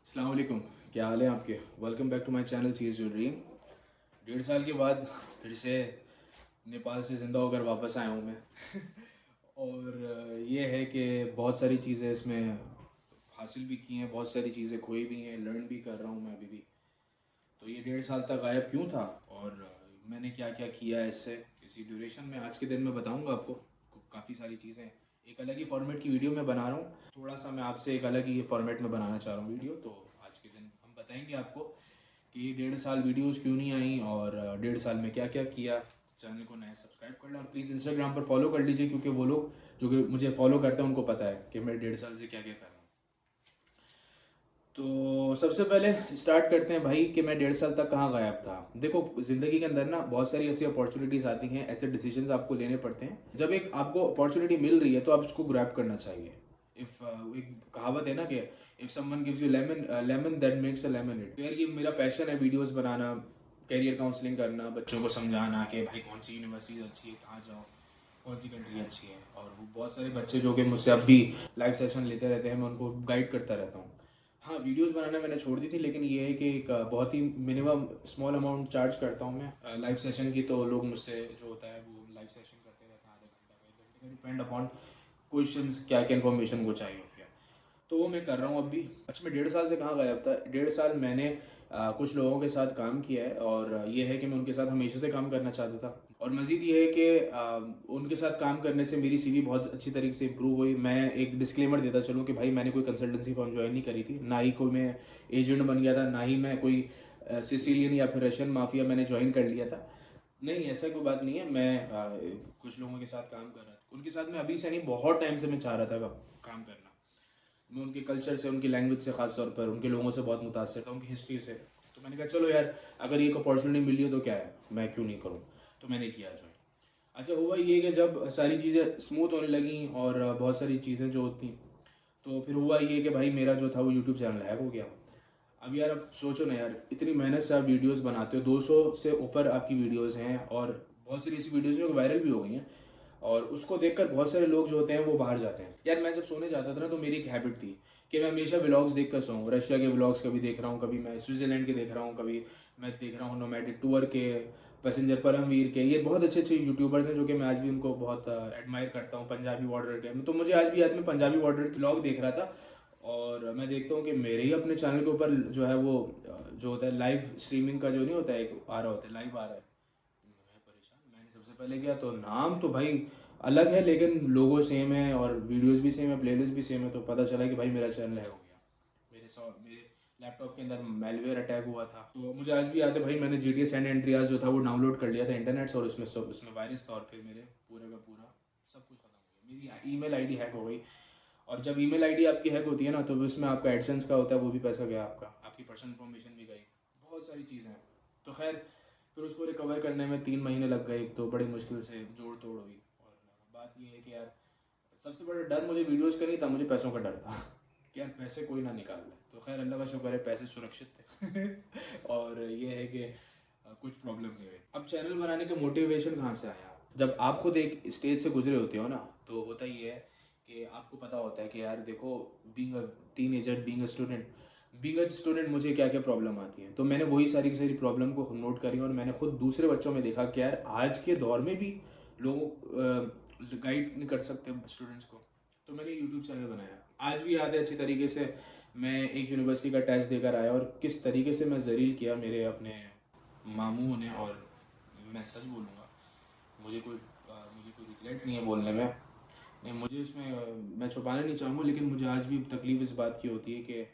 अस्सलाम वालेकुम। क्या हाल है आपके? Welcome back to my channel chase your dream. 1.5 साल के बाद फिर से नेपाल से ज़िंदा होकर वापस आया हूँ मैं। और ये है कि बहुत सारी चीज़ें इसमें हासिल भी की हैं, बहुत सारी चीज़ें खोई भी हैं, लर्न भी कर रहा हूँ मैं अभी भी। तो ये 1.5 साल तक गायब क्यों था और मैंने क्या क्या किया है इससे, इसी ड्यूरेशन में आज के दिन में बताऊंगा आपको। काफ़ी सारी चीज़ें, एक अलग ही फॉर्मेट की वीडियो मैं बना रहा हूँ। थोड़ा सा मैं आपसे एक अलग ही फॉर्मेट में बनाना चाह रहा हूँ वीडियो। तो आज के दिन हम बताएंगे आपको कि 1.5 साल वीडियोज़ क्यों नहीं आई और 1.5 साल में क्या क्या किया। चैनल को नया सब्सक्राइब कर लें और प्लीज़ इंस्टाग्राम पर फॉलो कर लीजिए, क्योंकि वो लोग जो कि मुझे फॉलो करते हैं उनको पता है कि मैं 1.5 साल से क्या क्या कर रहा हूँ। तो सबसे पहले स्टार्ट करते हैं भाई कि मैं 1.5 साल तक कहाँ गायब था। देखो, ज़िंदगी के अंदर ना बहुत सारी ऐसी अपॉर्चुनिटीज़ आती हैं, ऐसे डिसीजंस आपको लेने पड़ते हैं। जब एक आपको अपॉर्चुनिटी मिल रही है तो आप उसको ग्रैब करना चाहिए। इफ़ एक कहावत है ना कि if someone gives you lemon, lemon that makes a lemonade. तो यार ये मेरा पैशन है, वीडियोज़ बनाना, कैरियर काउंसलिंग करना, बच्चों को समझाना कि भाई कौन सी यूनिवर्सिटी अच्छी है, कहाँ जाओ, कौन सी कंट्री अच्छी है। और वो बहुत सारे बच्चे जो कि मुझसे अब भी लाइव सेशन लेते रहते हैं, मैं उनको गाइड करता रहता हूँ। हाँ, वीडियोस बनाना मैंने छोड़ दी थी, लेकिन ये है कि एक बहुत ही मिनिमम स्मॉल अमाउंट चार्ज करता हूँ मैं लाइव सेशन की। तो लोग मुझसे जो होता है वो लाइव सेशन करते रहते हैं, आधे घंटे का, 1 घंटे का, डिपेंड अपॉन क्वेश्चंस क्या क्या इन्फॉर्मेशन को चाहिए होती है। तो वो मैं कर रहा हूँ अब भी। अच्छा, मैं 1.5 साल से कहाँ गायब था? 1.5 साल मैंने कुछ लोगों के साथ काम किया है और ये है कि मैं उनके साथ हमेशा से काम करना चाहता था। और मज़ीद ये है कि उनके साथ काम करने से मेरी सीवी बहुत अच्छी तरीके से इम्प्रूव हुई। मैं एक डिस्क्लेमर देता चलूँ कि भाई मैंने कोई कंसल्टेंसी फर्म ज्वाइन नहीं करी थी, ना ही कोई मैं एजेंट बन गया था, ना ही मैं कोई सिसिलियन या फिर रशियन माफिया मैंने ज्वाइन कर लिया था। नहीं, ऐसा कोई बात नहीं है। मैं कुछ लोगों के साथ काम कर रहा था, उनके साथ मैं अभी से नहीं, बहुत टाइम से मैं चाह रहा था काम करना। मैं उनके कल्चर से, उनकी लैंग्वेज से, ख़ास तौर पर उनके लोगों से बहुत मुतासर था, उनकी हिस्ट्री से। तो मैंने कहा चलो यार, अगर ये एक अपॉर्चुनिटी मिली है तो क्या है, मैं क्यों नहीं करूँ। तो मैंने किया ज्वाइन। अच्छा, हुआ ये कि जब सारी चीज़ें स्मूथ होने लगी और बहुत सारी चीज़ें जो होती, तो फिर हुआ ये कि भाई मेरा जो था वो यूट्यूब चैनल हैक हो गया। अब यार, अब सोचो ना यार, इतनी मेहनत से आप वीडियोस बनाते हो, 200 से ऊपर आपकी वीडियोस हैं और बहुत सारी ऐसी वीडियोस जो वायरल भी हो गई हैं, और उसको देखकर बहुत सारे लोग जो होते हैं वो बाहर जाते हैं। यार, मैं जब सोने जाता था ना तो मेरी एक हैबिट थी कि मैं हमेशा व्लॉग्स देख कर सोऊँ। रशिया के व्लॉग्स कभी देख रहा हूँ, कभी मैं स्विट्ज़रलैंड के देख रहा हूँ, कभी मैं देख रहा हूँ नोमैडिक टूर के, पैसेंजर परमवीर के। ये बहुत अच्छे अच्छे यूट्यूबर्स हैं जो कि मैं आज भी उनको बहुत एडमायर करता हूँ। पंजाबी बॉर्डर के, तो मुझे आज भी याद, मैं पंजाबी बॉर्डर के व्लॉग देख रहा था और मैं देखता हूँ कि मेरे ही अपने चैनल के ऊपर जो है वो जो होता है लाइव स्ट्रीमिंग का, जो नहीं होता है, एक आ रहा होता है, लाइव आ रहा है। मैं परेशान, मैंने सबसे पहले किया तो नाम तो भाई अलग है, लेकिन लोगो सेम है और वीडियोस भी सेम है, प्लेलिस्ट भी सेम है। तो पता चला कि भाई मेरा चैनल है हो गया। मेरे लैपटॉप के अंदर मेलवेयर अटैक हुआ था। तो मुझे आज भी याद है भाई, मैंने जी टी सैन एंड्रियास जो था वो डाउनलोड कर लिया था इंटरनेट से, और उसमें वायरस था और फिर मेरे पूरे का पूरा सब कुछ खत्म हो गया। मेरी ईमेल आईडी हैक हो गई। और जब ईमेल आईडी आपकी हैक होती है ना, तो उसमें आपका एडसेंस का होता है, वो भी पैसा गया आपका, आपकी पर्सनल इन्फॉर्मेशन भी गई, बहुत सारी चीज़ें हैं। तो खैर, फिर उसको रिकवर करने में 3 महीने लग गए, एक तो बड़ी मुश्किल से जोड़ तोड़ हुई। और बात ये है कि यार, सबसे बड़ा डर मुझे वीडियोज़ का नहीं था, मुझे पैसों का डर था कि यार पैसे कोई ना निकाल ले। तो खैर, अल्लाह का शुक्र है, पैसे सुरक्षित थे और ये है कि कुछ प्रॉब्लम नहीं हुई। अब चैनल बनाने का मोटिवेशन कहाँ से आया? जब आप खुद एक स्टेज से गुजरे होते हो ना, तो होता ये है कि आपको पता होता है कि यार देखो, being a teenager, being a student मुझे क्या क्या प्रॉब्लम आती है। तो मैंने वही सारी की सारी प्रॉब्लम को नोट करी और मैंने खुद दूसरे बच्चों में देखा कि यार आज के दौर में भी लोग गाइड नहीं कर सकते स्टूडेंट्स को। तो मैंने यूट्यूब चैनल बनाया। आज भी याद है अच्छी तरीके से, मैं एक यूनिवर्सिटी का टेस्ट देकर आया और किस तरीके से मैं जलील किया मेरे अपने मामू ने। और मैं सच बोलूँगा, मुझे कोई रिग्रेट नहीं है बोलने में। नहीं, मुझे इसमें मैं छुपाना नहीं चाहूँगा, लेकिन मुझे आज भी तकलीफ़ इस बात की होती है कि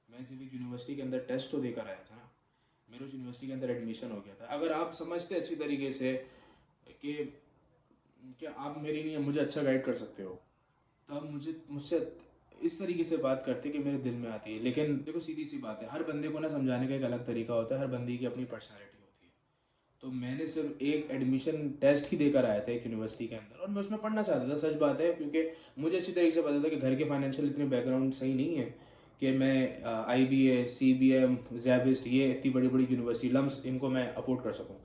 मैं सिर्फ एक यूनिवर्सिटी के अंदर टेस्ट तो देकर आया था ना, मेरे उस यूनिवर्सिटी के अंदर एडमिशन हो गया था। अगर आप समझते अच्छी तरीके से कि क्या आप मेरी नहीं, मुझे अच्छा गाइड कर सकते हो, तो आप मुझसे इस तरीके से बात करते कि मेरे दिल में आती है। लेकिन देखो, सीधी सी बात है, हर बंदे को ना समझाने का एक अलग तरीका होता है, हर बंदे की अपनी पर्सनैलिटी होती है। तो मैंने सिर्फ एक एडमिशन टेस्ट ही देकर आया था एक यूनिवर्सिटी के अंदर, और मैं उसमें पढ़ना चाहता था, सच बात है, क्योंकि मुझे अच्छी तरीके से पता था कि घर के फाइनेंशियल इतने बैकग्राउंड सही नहीं है कि मैं आई बी ए, सी बी एम, जैबिस्ट, ये इतनी बड़ी बड़ी यूनिवर्सिटी लम्स इनको मैं अफोर्ड कर सकूँ।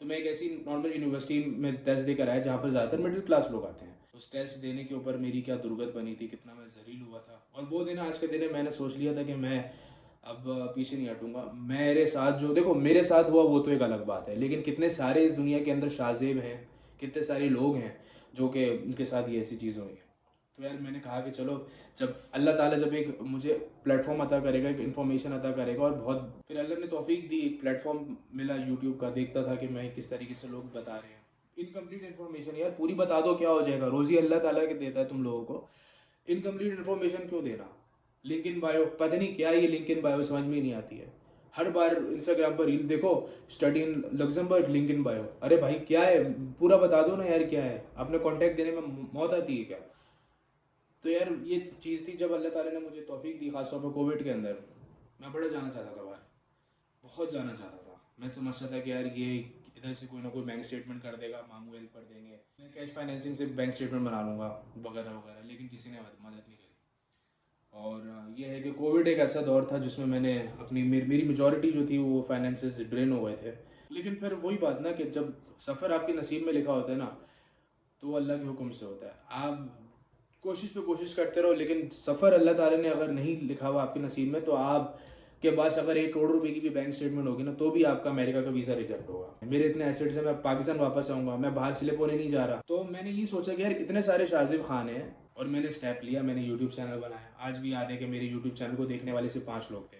तो मैं एक ऐसी नॉर्मल यूनिवर्सिटी में टेस्ट देकर आया जहाँ पर ज़्यादातर मिडिल क्लास लोग आते हैं। उस टेस्ट देने के ऊपर मेरी क्या दुर्गत बनी थी, कितना मैं जलील हुआ था। और वो दिन आज के दिन है, मैंने सोच लिया था कि मैं अब पीछे नहीं हटूंगा। मेरे साथ जो देखो मेरे साथ हुआ वो तो एक अलग बात है, लेकिन कितने सारे इस दुनिया के अंदर शाज़ेब हैं, कितने सारे लोग हैं जो कि उनके साथ ये ऐसी चीज़ हुई है। तो यार मैंने कहा कि चलो, जब अल्लाह ताला जब एक मुझे प्लेटफॉर्म अता करेगा, एक इन्फॉर्मेशन अता करेगा, और बहुत फिर अल्लाह ने तौफीक दी, एक प्लेटफॉर्म मिला यूट्यूब का, देखता था कि मैं किस तरीके से लोग बता रहे हैं इनकम्प्लीट इन्फॉर्मेशन। यार पूरी बता दो क्या हो जाएगा, रोज़ी अल्लाह ताला के देता है तुम लोगों को, इनकम्प्लीट इन्फॉर्मेशन क्यों देना। लिंक इन बायो, पता नहीं क्या ये लिंक इन बायो, समझ में ही नहीं आती है। हर बार इंस्टाग्राम पर रील देखो, study in Luxembourg link in bio, अरे भाई क्या है, पूरा बता दो ना यार, क्या है, आपने कांटेक्ट देने में मौत आती है क्या। तो यार ये चीज़ थी, जब अल्लाह ताला ने मुझे तौफीक दी, खासतौर पर कोविड के अंदर, मैं बड़ा जाना चाहता था बाहर, बहुत जाना चाहता था। मैं समझता था कि यार ये इधर से कोई ना कोई बैंक स्टेटमेंट कर देगा, मामू हेल्प कर देंगे, मैं कैश फाइनेंसिंग से बैंक स्टेटमेंट बना लूँगा वगैरह वगैरह, लेकिन किसी ने मदद नहीं करी। और ये है कि कोविड एक ऐसा दौर था जिसमें मैंने अपनी मेरी मेजॉरिटी जो थी वो फाइनेंसेस ड्रेन हो गए थे। लेकिन फिर वही बात ना कि जब सफ़र आपके नसीब में लिखा होता है ना, तो वो अल्लाह के हुक्म से होता है। आप कोशिश पे कोशिश करते रहो, लेकिन सफ़र अल्लाह ताला ने अगर नहीं लिखा हुआ आपके नसीब में, तो आप के पास अगर 1 करोड़ रुपए की भी बैंक स्टेटमेंट होगी ना, तो भी आपका अमेरिका का वीज़ा रिजेक्ट होगा। मेरे इतने एसेट्स हैं, मैं पाकिस्तान वापस आऊँगा, मैं बाहर स्लिप होने नहीं जा रहा। तो मैंने ये सोचा कि यार इतने सारे शाजिब खान हैं, और मैंने स्टेप लिया, मैंने यूट्यूब चैनल बनाया। आज भी याद है कि मेरे यूट्यूब चैनल को देखने वाले सिर्फ 5 लोग थे।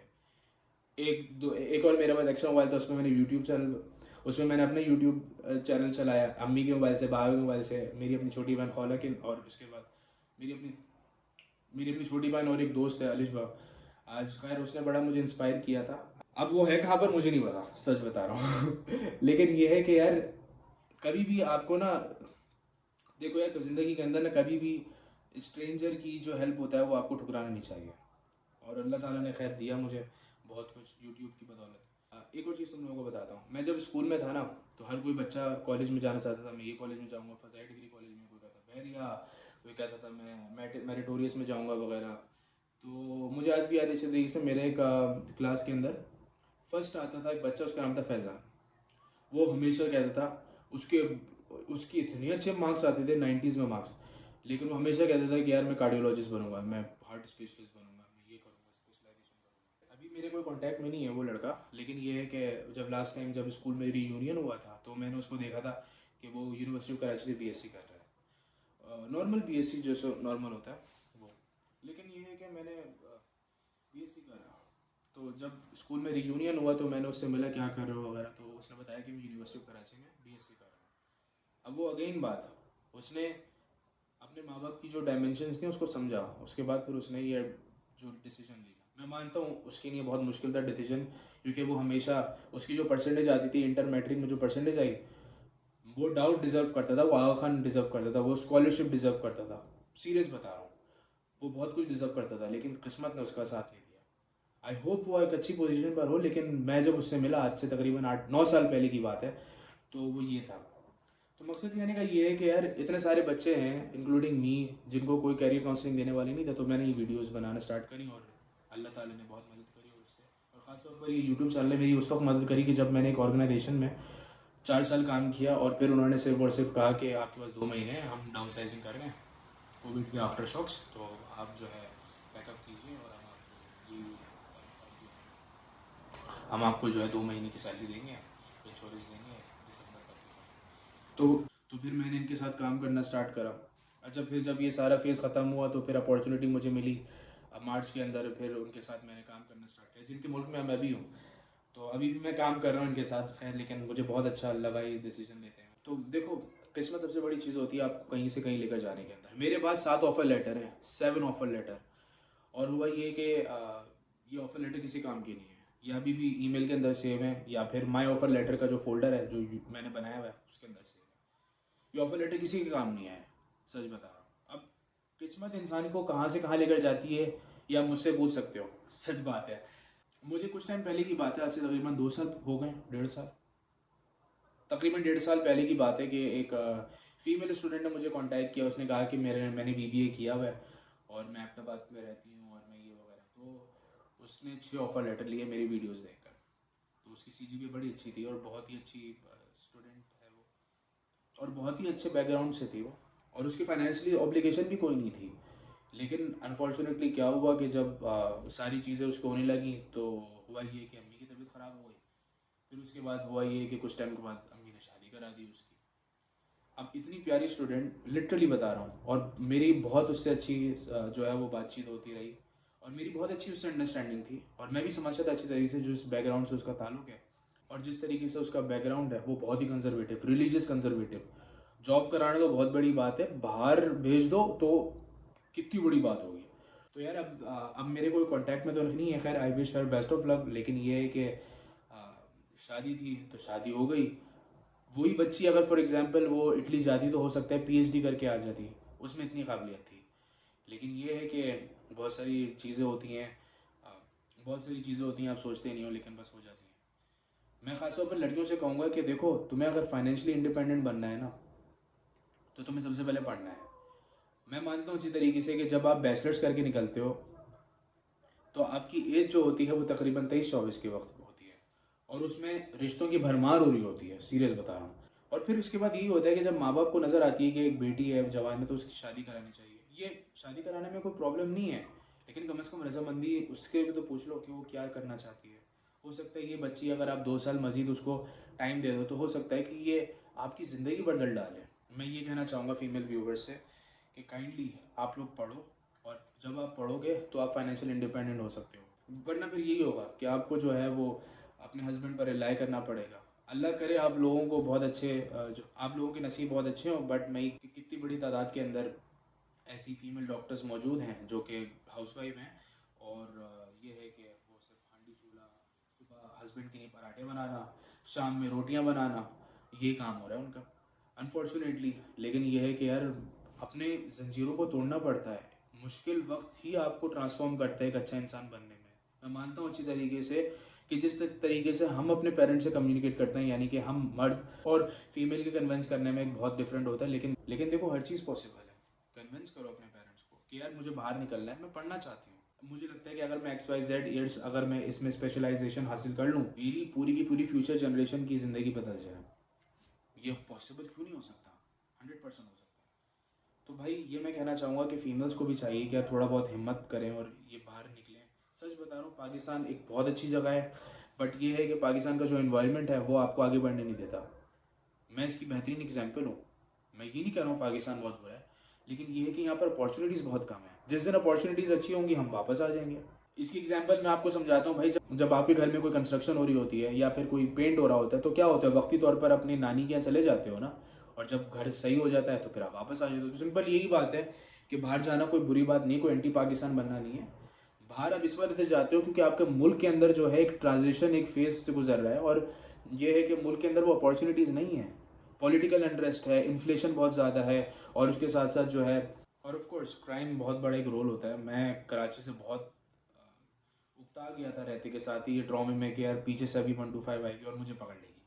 एक और मेरे पास एक्स्ट्रा मोबाइल था, उसमें मैंने यूट्यूब चैनल, उसमें मैंने अपना यूट्यूब चैनल चलाया, अम्मी के मोबाइल से, बाबा के मोबाइल से, मेरी अपनी छोटी बहन खौला के, और उसके बाद मेरी अपनी छोटी बहन और एक दोस्त है अलिश भाव। आज खैर उसने बड़ा मुझे इंस्पायर किया था। अब वो है कहाँ पर मुझे नहीं पता, सच बता रहा हूँ लेकिन ये है कि यार कभी भी आपको ना, देखो यार ज़िंदगी के अंदर ना, कभी भी स्ट्रेंजर की जो हेल्प होता है वो आपको ठुकराना नहीं चाहिए। और अल्लाह ताला ने खैर दिया मुझे बहुत कुछ यूट्यूब की बदौलत। एक और चीज़ तुम लोगों को बताता हूँ, मैं जब स्कूल में था ना, तो हर कोई बच्चा कॉलेज में जाना चाहता था, मैं ये कॉलेज में जाऊँगा, फजाइल डिग्री कॉलेज में, कोई कहता बहरिया, कोई कहता था मैं मेरिटोरियस में जाऊँगा वगैरह। तो मुझे आज भी याद है अच्छे तरीके से, मेरे एक क्लास के अंदर फर्स्ट आता था एक बच्चा, उसका नाम था फैज़ान। वो हमेशा कहता था, उसके उसकी इतने अच्छे मार्क्स आते थे, 90s में मार्क्स, लेकिन वो हमेशा कहता था कि यार मैं कार्डियोलॉजिस्ट बनूंगा, मैं हार्ट स्पेशलिस्ट बनूंगा, मैं ये करूंगा, स्पेशलाइजेशन करूंगा। अभी मेरे कोई कांटेक्ट में नहीं है वो लड़का, लेकिन ये है कि जब लास्ट टाइम जब स्कूल में रीयूनियन हुआ था, तो मैंने उसको देखा था कि वो यूनिवर्सिटी ऑफ कराची से बीएससी कर रहा है, नॉर्मल बीएससी जैसे नॉर्मल होता है वो। लेकिन ये है कि मैंने बीएससी करा, तो जब स्कूल में रीयूनियन हुआ तो मैंने उससे मिला, क्या कर रहे हो वगैरह, तो उसने बताया कि मैं यूनिवर्सिटी ऑफ कराची में बीएससी कर रहा हूँ। अब वो अगेन बात, उसने अपने माँ बाप की जो डायमेंशंस थी उसको समझा, उसके बाद फिर उसने ये जो डिसीजन लिया, मैं मानता हूँ उसके लिए बहुत मुश्किल था डिसीजन, क्योंकि वो हमेशा उसकी जो परसेंटेज आती थी इंटर मैट्रिक में, जो परसेंटेज आई, वो डाउट डिज़र्व करता था, वो आगा खान डिज़र्व करता था, वो स्कॉलरशिप डिज़र्व करता था, सीरियस बता रहा हूँ, वो बहुत कुछ डिज़र्व करता था, लेकिन किस्मत ने उसका साथ नहीं दिया। आई होप वो एक अच्छी पोजीशन पर हो, लेकिन मैं जब उससे मिला आज से तकरीबन 8-9 साल पहले की बात है, तो वो ये था। तो मकसद कहने का ये है कि यार इतने सारे बच्चे हैं इंक्लूडिंग मी, जिनको कोई कैरियर काउंसलिंग देने वाले नहीं था, तो मैंने ये वीडियोस बनाना स्टार्ट करी, और अल्लाह ताला ने बहुत मदद करी और उससे। और ख़ासतौर पर ये यूट्यूब चैनल ने मेरी उस वक्त मदद करी कि जब मैंने एक ऑर्गेनाइजेशन में 4 साल काम किया, और फिर उन्होंने सिर्फ और सिर्फ कहा कि आपके पास 2 महीने हैं, हम डाउन साइजिंग कर रहे हैं कोविड के आफ्टर शॉक्स, तो आप जो है बैकअप कीजिए, और हम आपको जो है 2 महीने की सैलरी देंगे, इंश्योरेंस देंगे दिसंबर तक की खत्म। तो फिर मैंने इनके साथ काम करना स्टार्ट करा। अच्छा, फिर जब ये सारा फेज़ ख़त्म हुआ तो फिर अपॉर्चुनिटी मुझे मिली मार्च के अंदर, फिर उनके साथ मैंने काम करना स्टार्ट किया, जिनके मुल्क में मैं भी हूँ। तो अभी भी मैं काम कर रहा हूँ इनके साथ, खैर, लेकिन मुझे बहुत अच्छा लगा ये डिसीजन लेते हैं। तो देखो, किस्मत सबसे बड़ी चीज़ होती है आपको कहीं से कहीं लेकर जाने के अंदर। मेरे पास 7 ऑफ़र लेटर हैं, 7 ऑफ़र लेटर, और हुआ ये कि ये ऑफ़र लेटर किसी काम की नहीं है, ये अभी भी ईमेल के अंदर सेव है, या फिर माई ऑफ़र लेटर का जो फोल्डर है जो मैंने बनाया हुआ है उसके अंदर सेव है। ये ऑफ़र लेटर किसी के काम नहीं है, सच बता रहा हूँ। अब किस्मत इंसान को कहाँ से कहाँ लेकर जाती है, या मुझसे पूछ सकते हो, सच बात है। मुझे कुछ टाइम पहले की बात है, आज से तकरीबन 2 साल हो गए, 1.5 साल, तकरीबन 1.5 साल पहले की बात है, कि एक फ़ीमेल स्टूडेंट ने मुझे कांटेक्ट किया। उसने कहा कि मैंने बीबीए किया हुआ है, और मैं अहमदाबाद में रहती हूँ, और मैं ये वगैरह। तो उसने 6 ऑफ़र लेटर लिए मेरी वीडियोस देखकर। तो उसकी सीजीपीए बड़ी अच्छी थी, और बहुत ही अच्छी स्टूडेंट है वो, और बहुत ही अच्छे बैकग्राउंड से थी वो, और उसकी फाइनेंशियली ऑब्लिगेशन भी कोई नहीं थी। लेकिन अनफॉर्चुनेटली क्या हुआ कि जब सारी चीज़ें उसको होने लगी तो हुआ ये कि अम्मी की तबीयत ख़राब हो गई। फिर उसके बाद हुआ ये कि कुछ टाइम के बाद अम्मी ने शादी करा दी उसकी। अब इतनी प्यारी स्टूडेंट, लिटरली बता रहा हूँ, और मेरी बहुत उससे अच्छी जो है वो बातचीत होती रही, और मेरी बहुत अच्छी उससे अंडरस्टैंडिंग थी, और मैं भी समझता था अच्छी तरीके से जो इस बैकग्राउंड से उसका ताल्लुक है और जिस तरीके से उसका बैकग्राउंड है वो बहुत ही कंजर्वेटिव, रिलीजियस कंजर्वेटिव। जॉब कराना तो बहुत बड़ी बात है, बाहर भेज दो तो कितनी बड़ी बात होगी। तो यार अब मेरे कोई कांटेक्ट में तो नहीं है, खैर I wish her best of luck. लेकिन ये है कि शादी थी तो शादी हो गई। वही बच्ची अगर फॉर एग्जांपल वो इटली जाती तो हो सकता है पीएचडी करके आ जाती, उसमें इतनी काबिलियत थी। लेकिन ये है कि बहुत सारी चीज़ें होती हैं, अ, बहुत सारी चीज़ें होती हैं आप सोचते नहीं हो, लेकिन बस हो जाती हैं। मैं खासतौर पर लड़कियों से कहूँगा कि देखो, तुम्हें अगर फाइनेंशियली इंडिपेंडेंट बनना है ना, तो तुम्हें सबसे पहले पढ़ना है। मैं मानता हूँ अच्छी तरीके से कि जब आप बैचलर्स करके निकलते हो तो आपकी एज जो होती है वो तकरीबन 23-24 के वक्त होती है, और उसमें रिश्तों की भरमार हो रही होती है, सीरियस बता रहा हूँ। और फिर उसके बाद यही होता है कि जब माँ बाप को नज़र आती है कि एक बेटी है जवान है तो उसकी शादी करानी चाहिए। ये शादी कराने में कोई प्रॉब्लम नहीं है, लेकिन कम से कम रजामंदी उसके भी तो पूछ लो कि वो क्या करना चाहती है। हो सकता है ये बच्ची, अगर आप 2 साल मज़ीद उसको टाइम दे दो तो हो सकता है कि ये आपकी ज़िंदगी बदल डाले। मैं ये कहना चाहूँगा फीमेल व्यूवर्स से कि काइंडली आप लोग पढ़ो, और जब आप पढ़ोगे तो आप फाइनेंशियल इंडिपेंडेंट हो सकते हो। वरना फिर यही होगा कि आपको जो है वो अपने हस्बैंड पर रिलाई करना पड़ेगा। अल्लाह करे आप लोगों को बहुत अच्छे जो आप लोगों के नसीब बहुत अच्छे हों, बट मैं कितनी बड़ी तादाद के अंदर ऐसी फीमेल डॉक्टर्स मौजूद हैं जो कि हाउसवाइफ हैं, और ये है कि वो सिर्फ हांडी चूल्हा, सुबह हस्बैंड के लिए पराठे बनाना, शाम में रोटियां बनाना, ये काम हो रहा है उनका अनफॉर्चुनेटली। लेकिन ये है कि यार अपने जंजीरों को तोड़ना पड़ता है। मुश्किल वक्त ही आपको ट्रांसफॉर्म करता है एक अच्छा इंसान बनने में। मैं मानता हूँ अच्छी तरीके से कि जिस तरीके से हम अपने पेरेंट्स से कम्युनिकेट करते हैं, यानी कि हम मर्द और फीमेल के कन्विंस करने में एक बहुत डिफरेंट होता है। लेकिन देखो, हर चीज़ पॉसिबल है। कन्विंस करो अपने पेरेंट्स को कि यार मुझे बाहर निकलना है, मैं पढ़ना चाहती हूँ। मुझे लगता है कि अगर मैं XYZ ईयर्स अगर मैं इसमें स्पेशलाइजेशन हासिल कर लूँ, मेरी पूरी की पूरी फ्यूचर जनरेशन की ज़िंदगी बदल जाए। ये पॉसिबल क्यों नहीं हो सकता? 100% हो सकता है। तो भाई ये मैं कहना चाहूँगा कि फीमेल्स को भी चाहिए कि यार थोड़ा बहुत हिम्मत करें और ये बाहर निकलें। सच बता रहा हूँ, पाकिस्तान एक बहुत अच्छी जगह है, बट ये है कि पाकिस्तान का जो इन्वायरमेंट है वो आपको आगे बढ़ने नहीं देता। मैं इसकी बेहतरीन एग्जाम्पल हूँ। मैं ये नहीं कह रहा हूँ पाकिस्तान बहुत बुरा है, लेकिन ये है कि यहाँ पर अपॉर्चुनिटीज़ बहुत कम है। जिस दिन अपॉर्चुनिटीज़ अच्छी होंगी हम वापस आ जाएंगे। इसकी एग्जांपल मैं आपको समझाता हूँ भाई। जब आपके घर में कोई कंस्ट्रक्शन हो रही होती है या फिर कोई पेंट हो रहा होता है तो क्या होता है, वक्ती तौर पर अपनी नानी के यहाँ चले जाते हो ना, और जब घर सही हो जाता है तो फिर आप वापस आ जाते हो। तो सिंपल यही बात है कि बाहर जाना कोई बुरी बात नहीं, कोई एंटी पाकिस्तान बनना नहीं है। बाहर आप इस वजह से जाते हो क्योंकि आपके मुल्क के अंदर जो है एक ट्रांजिशन, एक फेज से गुजर रहा है, और ये है कि मुल्क के अंदर वो अपॉर्चुनिटीज़ नहीं है। पॉलिटिकल अनरेस्ट है, इन्फ्लेशन बहुत ज़्यादा है, और उसके साथ साथ जो है, और ऑफ कोर्स क्राइम बहुत बड़ा एक रोल होता है। मैं कराची से बहुत उकता गया था रहते के साथ ही ये ट्रॉमे में कि यार पीछे से अभी 125 आएगी और मुझे पकड़ लेगी।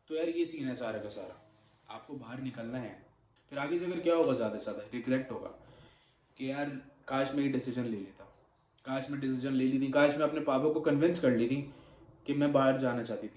तो यार ये सीन है सारा का सारा। आपको बाहर निकलना है, फिर आगे जाकर क्या होगा, ज़्यादा से ज़्यादा रिग्रेट होगा कि यार काश मैं ये डिसीजन ले लेता, काश मैं डिसीजन ले ली थी, काश मैं अपने पापा को कन्विंस कर ली थी कि मैं बाहर जाना चाहती थी।